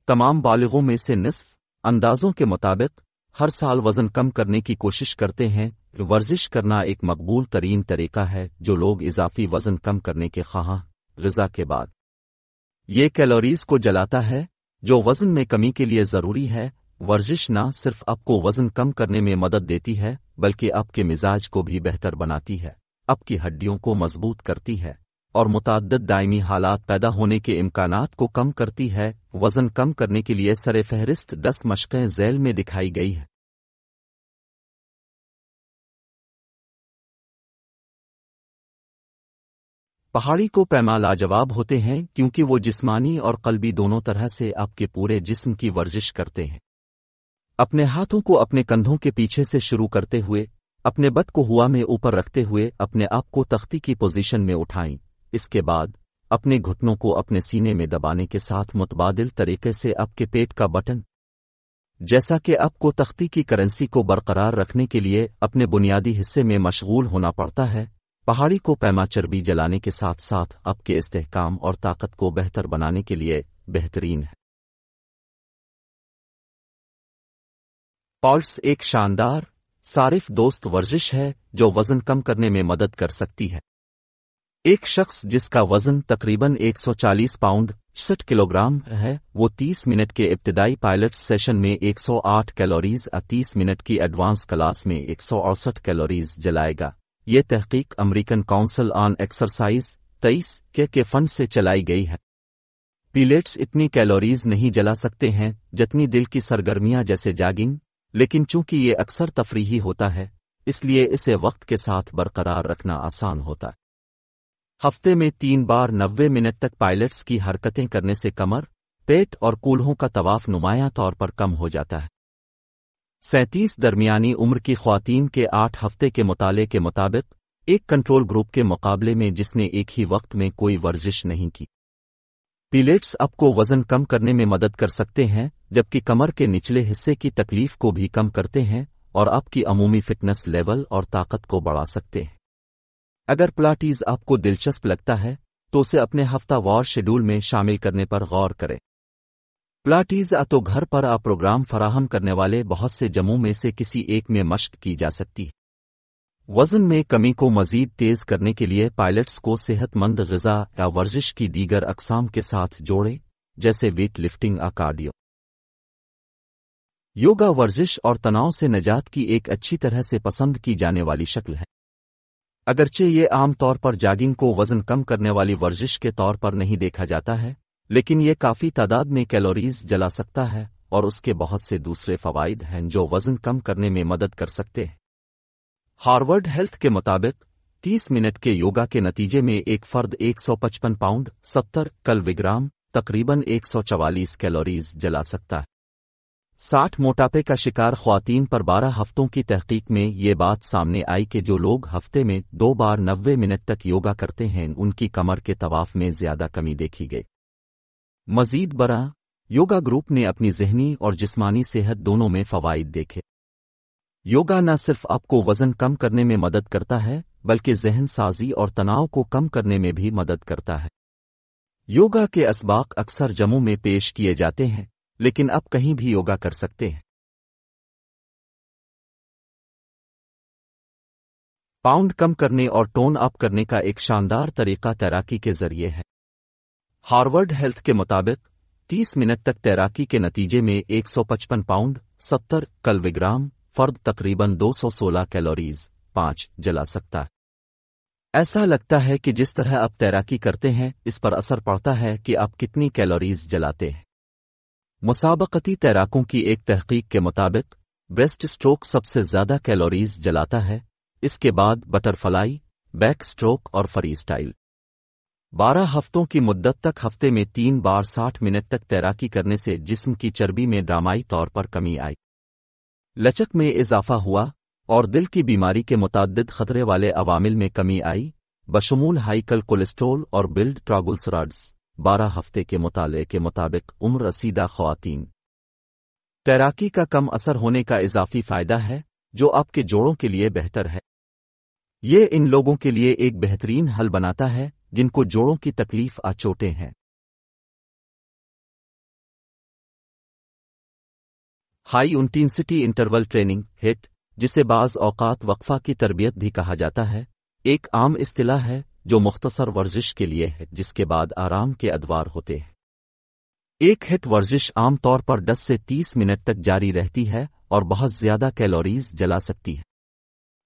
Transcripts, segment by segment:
تمام بالغوں میں سے نصف اندازوں کے مطابق ہر سال وزن کم کرنے کی کوشش کرتے ہیں۔ ورزش کرنا ایک مقبول ترین طریقہ ہے جو لوگ اضافی وزن کم کرنے کے خواہاں غذا کے بعد یہ کیلوریز کو جلاتا ہے جو وزن میں کمی کے لیے ضروری ہے۔ ورزش نہ صرف آپ کو وزن کم کرنے میں مدد دیتی ہے بلکہ آپ کے مزاج کو بھی بہتر بناتی ہے، آپ کی ہڈیوں کو مضبوط کرتی ہے اور متعدد دائمی حالات پیدا ہونے کے امکانات کو کم کرتی ہے۔ وزن کم کرنے کے لیے سر فہرست 10 مشقیں ذیل میں دکھائی گئی ہیں۔ پہاڑی کو پیما لاجواب ہوتے ہیں کیونکہ وہ جسمانی اور قلبی دونوں طرح سے آپ کے پورے جسم کی ورزش کرتے ہیں۔ اپنے ہاتھوں کو اپنے کندھوں کے پیچھے سے شروع کرتے ہوئے، اپنے بٹ کو ہوا میں اوپر رکھتے ہوئے اپنے آپ کو تختی کی پوزیشن میں اٹھائیں۔ اس کے بعد اپنے گھٹنوں کو اپنے سینے میں دبانے کے ساتھ متبادل طریقے سے آپ کے پیٹ کا بٹن، جیسا کہ آپ کو تختی کی کرنسی کو برقرار رکھنے کے لیے اپنے بنیادی حصے میں مشغول ہونا پڑتا ہے۔ پہاڑی کو پیما چربی جلانے کے ساتھ ساتھ آپ کے استحکام اور طاقت کو بہتر بنانے کے لیے بہترین ہے۔ پالس ایک شاندار، صارف دوست ورزش ہے جو وزن کم کرنے میں مدد کر سکتی ہے۔ ایک شخص جس کا وزن تقریباً 140 پاؤنڈ 60 کلو گرام ہے، وہ 30 منٹ کے ابتدائی پائلٹ سیشن میں 108 کیلوریز، 30 منٹ کی ایڈوانس کلاس میں 168 کیلوریز جلائے گا۔ یہ تحقیق امریکن کونسل آن ایکسرسائز 23 کے فنڈ سے چلائی گئی ہے۔ پیلیٹس اتنی کیلوریز نہیں جلا سکتے ہیں جتنی دل کی سرگرمیاں جیسے جاگنگ، لیکن چونکہ یہ اکثر تفریحی ہوتا ہے اس لیے اسے وقت کے ساتھ برقرار رکھنا آسان ہوتا ہے۔ ہفتے میں 3 بار 90 منٹ تک پائلٹس کی حرکتیں کرنے سے کمر، پیٹ اور کولہوں کا طواف نمایاں طور پر کم ہو جاتا ہے۔ 37 درمیانی عمر کی خواتین کے 8 ہفتے کے مطالعے کے مطابق ایک کنٹرول گروپ کے مقابلے میں جس نے ایک ہی وقت میں کوئی ورزش نہیں کی۔ پیلیٹس آپ کو وزن کم کرنے میں مدد کر سکتے ہیں جبکہ کمر کے نچلے حصے کی تکلیف کو بھی کم کرتے ہیں اور آپ کی عمومی فٹنس لیول اور طاقت کو بڑھا سکتے ہیں۔ اگر پلاٹیز آپ کو دلچسپ لگتا ہے تو اسے اپنے ہفتہ وار شیڈول میں شامل کرنے پر غور کریں۔ پلاٹیز تو گھر پر پروگرام فراہم کرنے والے بہت سے جموں میں سے کسی ایک میں مشق کی جا سکتی ہے۔ وزن میں کمی کو مزید تیز کرنے کے لیے پائلٹس کو صحت مند غذا یا ورزش کی دیگر اقسام کے ساتھ جوڑیں جیسے ویٹ لفٹنگ یا کارڈیو۔ یوگا ورزش اور تناؤ سے نجات کی ایک اچھی طرح سے پسند کی جانے والی شکل ہے۔ اگرچہ یہ عام طور پر جاگنگ کو وزن کم کرنے والی ورزش کے طور پر نہیں دیکھا جاتا ہے، لیکن یہ کافی تعداد میں کیلوریز جلا سکتا ہے اور اس کے بہت سے دوسرے فوائد ہیں جو وزن کم کرنے میں مدد کر سکتے ہیں۔ ہارورڈ ہیلتھ کے مطابق 30 منٹ کے یوگا کے نتیجے میں ایک فرد 155 پاؤنڈ 70 کلوی گرام تقریباً 144 کیلوریز جلا سکتا ہے۔ 60 موٹاپے کا شکار خواتین پر 12 ہفتوں کی تحقیق میں یہ بات سامنے آئی کہ جو لوگ ہفتے میں 2 بار 90 منٹ تک یوگا کرتے ہیں ان کی کمر کے طواف میں زیادہ کمی دیکھی گئی۔ مزید برآں، یوگا گروپ نے اپنی ذہنی اور جسمانی صحت دونوں میں فوائد دیکھے۔ یوگا نہ صرف آپ کو وزن کم کرنے میں مدد کرتا ہے بلکہ ذہن سازی اور تناؤ کو کم کرنے میں بھی مدد کرتا ہے۔ یوگا کے اسباق اکثر جموں میں پیش کیے جاتے ہیں لیکن آپ کہیں بھی یوگا کر سکتے ہیں۔ پاؤنڈ کم کرنے اور ٹون اپ کرنے کا ایک شاندار طریقہ تیراکی کے ذریعے ہے۔ ہارورڈ ہیلتھ کے مطابق 30 منٹ تک تیراکی کے نتیجے میں 155 پاؤنڈ 70 کلوی گرام فرد تقریباً 216 کیلوریز 5 جلا سکتا ہے۔ ایسا لگتا ہے کہ جس طرح آپ تیراکی کرتے ہیں اس پر اثر پڑتا ہے کہ آپ کتنی کیلوریز جلاتے ہیں۔ مسابقتی تیراکوں کی ایک تحقیق کے مطابق بریسٹ سٹروک سب سے زیادہ کیلوریز جلاتا ہے، اس کے بعد بٹر فلائی، بیک سٹروک اور فری سٹائل۔ 12 ہفتوں کی مدت تک ہفتے میں 3 بار 60 منٹ تک تیراکی کرنے سے جسم کی چربی میں ڈرامائی طور پر کمی آئی، لچک میں اضافہ ہوا اور دل کی بیماری کے متعدد خطرے والے عوامل میں کمی آئی بشمول ہائی کولیسٹرول اور بلڈ ٹرائگلسرائڈز۔ 12 ہفتے کے مطالعے کے مطابق عمر رسیدہ خواتین تیراکی کا کم اثر ہونے کا اضافی فائدہ ہے جو آپ کے جوڑوں کے لیے بہتر ہے۔ یہ ان لوگوں کے لیے ایک بہترین حل بناتا ہے جن کو جوڑوں کی تکلیف چوٹیں ہیں۔ ہائی انٹینسٹی انٹرول ٹریننگ ہٹ، جسے بعض اوقات وقفہ کی تربیت بھی کہا جاتا ہے، ایک عام اصطلاح ہے جو مختصر ورزش کے لیے ہے جس کے بعد آرام کے ادوار ہوتے ہیں۔ ایک ہٹ ورزش عام طور پر 10 سے 30 منٹ تک جاری رہتی ہے اور بہت زیادہ کیلوریز جلا سکتی ہے۔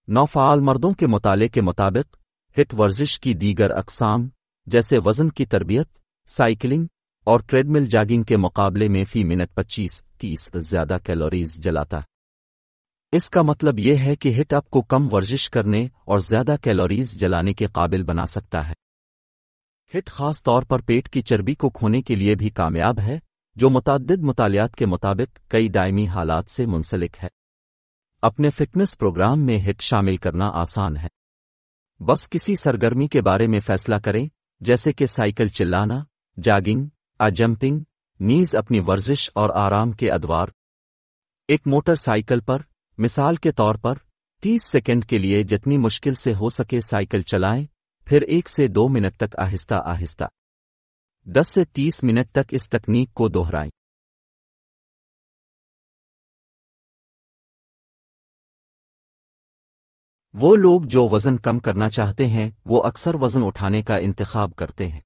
نوفعال مردوں کے مطالعے کے مطابق ہٹ ورزش کی دیگر اقسام جیسے وزن کی تربیت، سائیکلنگ اور ٹریڈ مل جاگنگ کے مقابلے میں فی منٹ 25-30 زیادہ کیلوریز جلاتا ہے۔ اس کا مطلب یہ ہے کہ ہٹ آپ کو کم ورزش کرنے اور زیادہ کیلوریز جلانے کے قابل بنا سکتا ہے۔ ہٹ خاص طور پر پیٹ کی چربی کو کھونے کے لیے بھی کامیاب ہے، جو متعدد مطالعات کے مطابق کئی دائمی حالات سے منسلک ہے۔ اپنے فٹنس پروگرام میں ہٹ شامل کرنا آسان ہے۔ بس کسی سرگرمی کے بارے میں فیصلہ کریں، جیسے کہ سائیکل چلانا، جاگنگ، جمپنگ، نیز اپنی ورزش اور آرام کے ادوار۔ ایک موٹر سائیکل پر، مثال کے طور پر، 30 سیکنڈ کے لیے جتنی مشکل سے ہو سکے سائیکل چلائیں، پھر 1 سے 2 منٹ تک آہستہ آہستہ 10 سے 30 منٹ تک اس تکنیک کو دوہرائیں۔ وہ لوگ جو وزن کم کرنا چاہتے ہیں وہ اکثر وزن اٹھانے کا انتخاب کرتے ہیں۔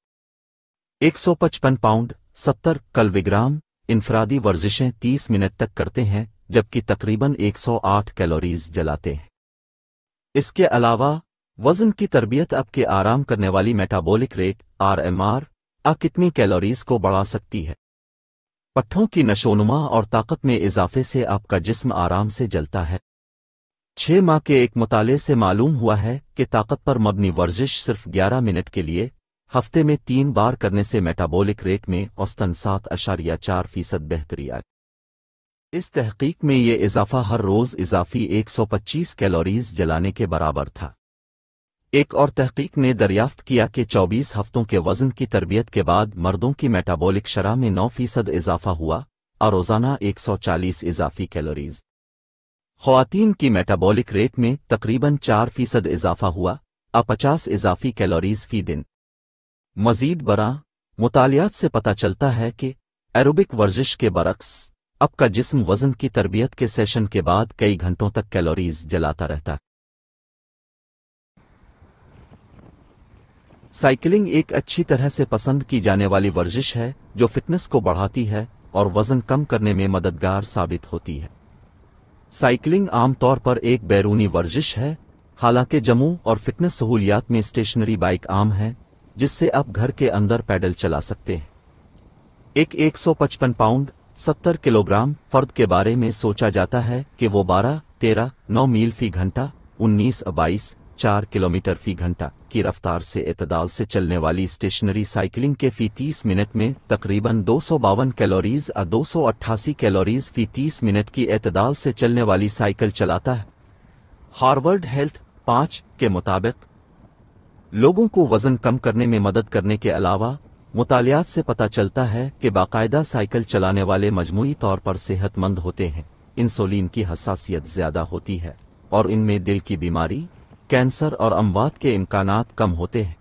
155 پاؤنڈ 70 کلوی گرام انفرادی ورزشیں 30 منٹ تک کرتے ہیں، جبکہ تقریباً 108 کیلوریز جلاتے ہیں۔ اس کے علاوہ وزن کی تربیت آپ کے آرام کرنے والی میٹابولک ریٹ RMR کتنی کیلوریز کو بڑھا سکتی ہے۔ پٹھوں کی نشوونما اور طاقت میں اضافے سے آپ کا جسم آرام سے جلتا ہے۔ 6 ماہ کے ایک مطالعے سے معلوم ہوا ہے کہ طاقت پر مبنی ورزش صرف 11 منٹ کے لیے ہفتے میں 3 بار کرنے سے میٹابولک ریٹ میں اوسطاً 7.4% بہتری آئی۔ اس تحقیق میں یہ اضافہ ہر روز اضافی 125 کیلوریز جلانے کے برابر تھا۔ ایک اور تحقیق نے دریافت کیا کہ 24 ہفتوں کے وزن کی تربیت کے بعد مردوں کی میٹابولک شرح میں 9% اضافہ ہوا اور روزانہ 140 اضافی کیلوریز۔ خواتین کی میٹابولک ریٹ میں تقریباً 4% اضافہ ہوا، 50 اضافی کیلوریز فی دن۔ مزید برآں، مطالعات سے پتہ چلتا ہے کہ ایروبک ورزش کے برعکس آپ کا جسم وزن کی تربیت کے سیشن کے بعد کئی گھنٹوں تک کیلوریز جلاتا رہتا ہے۔ سائیکلنگ ایک اچھی طرح سے پسند کی جانے والی ورزش ہے جو فٹنس کو بڑھاتی ہے اور وزن کم کرنے میں مددگار ثابت ہوتی ہے۔ سائیکلنگ عام طور پر ایک بیرونی ورزش ہے، حالانکہ جموں اور فٹنس سہولیات میں اسٹیشنری بائک عام ہے جس سے آپ گھر کے اندر پیڈل چلا سکتے ہیں۔ ایک 155 پاؤنڈ 70 کلوگرام فرد کے بارے میں سوچا جاتا ہے کہ وہ 12-13-9 میل فی گھنٹہ 19-22-4 کلومیٹر فی گھنٹہ کی رفتار سے اعتدال سے چلنے والی اسٹیشنری سائیکلنگ کے فی 30 منٹ میں تقریباً 252 کیلوریز 288 کیلوریز فی 30 منٹ کی اعتدال سے چلنے والی سائیکل چلاتا ہے۔ ہارورڈ ہیلتھ 5 کے مطابق لوگوں کو وزن کم کرنے میں مدد کرنے کے علاوہ مطالعات سے پتہ چلتا ہے کہ باقاعدہ سائیکل چلانے والے مجموعی طور پر صحت مند ہوتے ہیں، انسولین کی حساسیت زیادہ ہوتی ہے اور ان میں دل کی بیماری، کینسر اور اموات کے امکانات کم ہوتے ہیں۔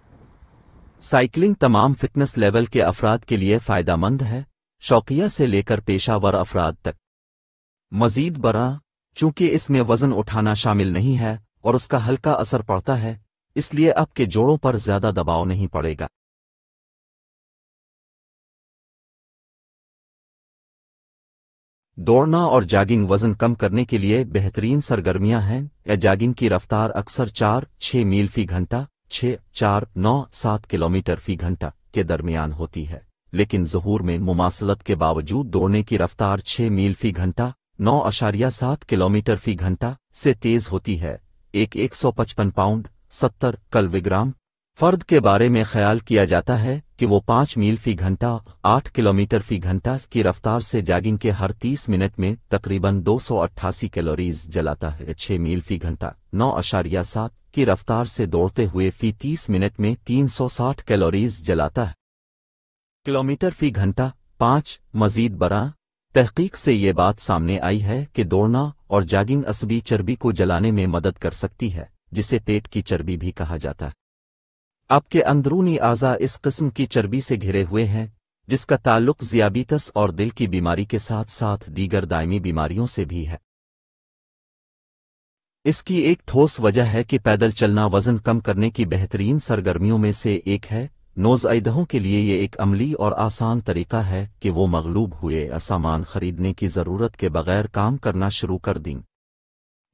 سائیکلنگ تمام فٹنس لیول کے افراد کے لیے فائدہ مند ہے، شوقیہ سے لے کر پیشہ ور افراد تک۔ مزید برآں، چونکہ اس میں وزن اٹھانا شامل نہیں ہے اور اس کا ہلکا اثر پڑتا ہے، اس لیے آپ کے جوڑوں پر زیادہ دباؤ نہیں پڑے گا۔ دوڑنا اور جاگنگ وزن کم کرنے کے لیے بہترین سرگرمیاں ہیں۔ جاگنگ کی رفتار اکثر 4-6 میل فی گھنٹہ 6-4-9-7 کلومیٹر فی گھنٹہ کے درمیان ہوتی ہے، لیکن ظہور میں مماثلت کے باوجود دوڑنے کی رفتار 6 میل فی گھنٹہ 9.7 کلومیٹر فی گھنٹہ سے تیز ہوتی ہے۔ ایک 155 پاؤنڈ 70 کلوی گرام فرد کے بارے میں خیال کیا جاتا ہے کہ وہ 5 میل فی گھنٹہ 8 کلومیٹر فی گھنٹہ کی رفتار سے جاگنگ کے ہر 30 منٹ میں تقریباً 288 کیلوریز جلاتا ہے۔ 6 میل فی گھنٹہ 9.7 کی رفتار سے دوڑتے ہوئے فی 30 منٹ میں 360 کیلوریز جلاتا ہے۔ کلومیٹر فی گھنٹہ 5۔ مزید برآں، تحقیق سے یہ بات سامنے آئی ہے کہ دوڑنا اور جاگنگ عصبی چربی کو جلانے میں مدد کر سکتی ہے، جسے پیٹ کی چربی بھی کہا جاتا ہے۔ آپ کے اندرونی اعضاء اس قسم کی چربی سے گھرے ہوئے ہیں، جس کا تعلق ذیابیطس اور دل کی بیماری کے ساتھ ساتھ دیگر دائمی بیماریوں سے بھی ہے۔ اس کی ایک ٹھوس وجہ ہے کہ پیدل چلنا وزن کم کرنے کی بہترین سرگرمیوں میں سے ایک ہے۔ نوزائیدہوں کے لیے یہ ایک عملی اور آسان طریقہ ہے کہ وہ مغلوب ہوئے سامان خریدنے کی ضرورت کے بغیر کام کرنا شروع کر دیں۔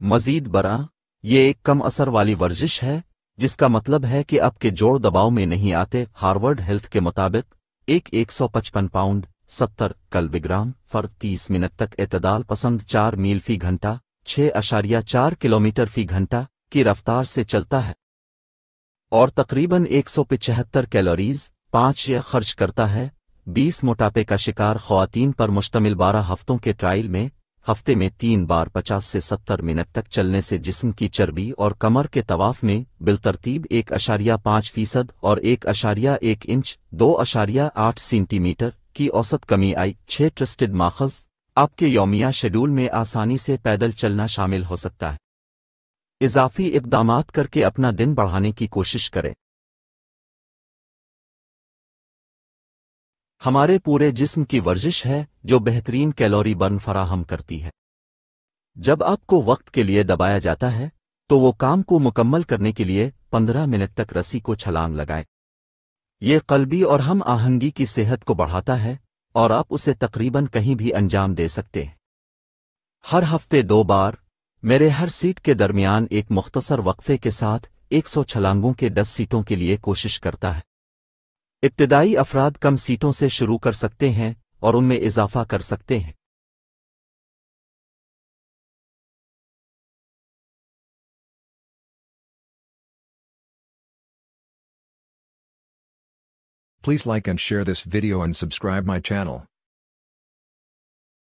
مزید برآں، یہ ایک کم اثر والی ورزش ہے، جس کا مطلب ہے کہ اب کے جوڑ دباؤ میں نہیں آتے۔ ہارورڈ ہیلتھ کے مطابق 155 پاؤنڈ 70 کلوگرام فرد 30 منٹ تک اعتدال پسند 4 میل فی گھنٹہ 6.4 کلومیٹر فی گھنٹہ کی رفتار سے چلتا ہے اور تقریباً 175 کیلوریز 5 خرچ کرتا ہے۔ 20 موٹاپے کا شکار خواتین پر مشتمل 12 ہفتوں کے ٹرائل میں ہفتے میں 3 بار 50 سے 70 منٹ تک چلنے سے جسم کی چربی اور کمر کے طواف میں بالترتیب 1.5% اور 1.1 انچ 2.8 سینٹی میٹر کی اوسط کمی آئی۔ 6 ٹرسٹڈ ماخذ آپ کے یومیہ شیڈول میں آسانی سے پیدل چلنا شامل ہو سکتا ہے۔ اضافی اقدامات کر کے اپنا دن بڑھانے کی کوشش کریں۔ ہمارے پورے جسم کی ورزش ہے جو بہترین کیلوری برن فراہم کرتی ہے۔ جب آپ کو وقت کے لیے دبایا جاتا ہے تو وہ کام کو مکمل کرنے کے لیے 15 منٹ تک رسی کو چھلانگ لگائیں۔ یہ قلبی اور ہم آہنگی کی صحت کو بڑھاتا ہے اور آپ اسے تقریباً کہیں بھی انجام دے سکتے ہیں۔ ہر ہفتے 2 بار میرے ہر سیٹ کے درمیان ایک مختصر وقفے کے ساتھ 100 چھلانگوں کے 10 سیٹوں کے لیے کوشش کرتا ہے۔ ابتدائی افراد کم سیٹوں سے شروع کر سکتے ہیں اور ان میں اضافہ کر سکتے ہیں۔ Please like and share this video and subscribe my channel.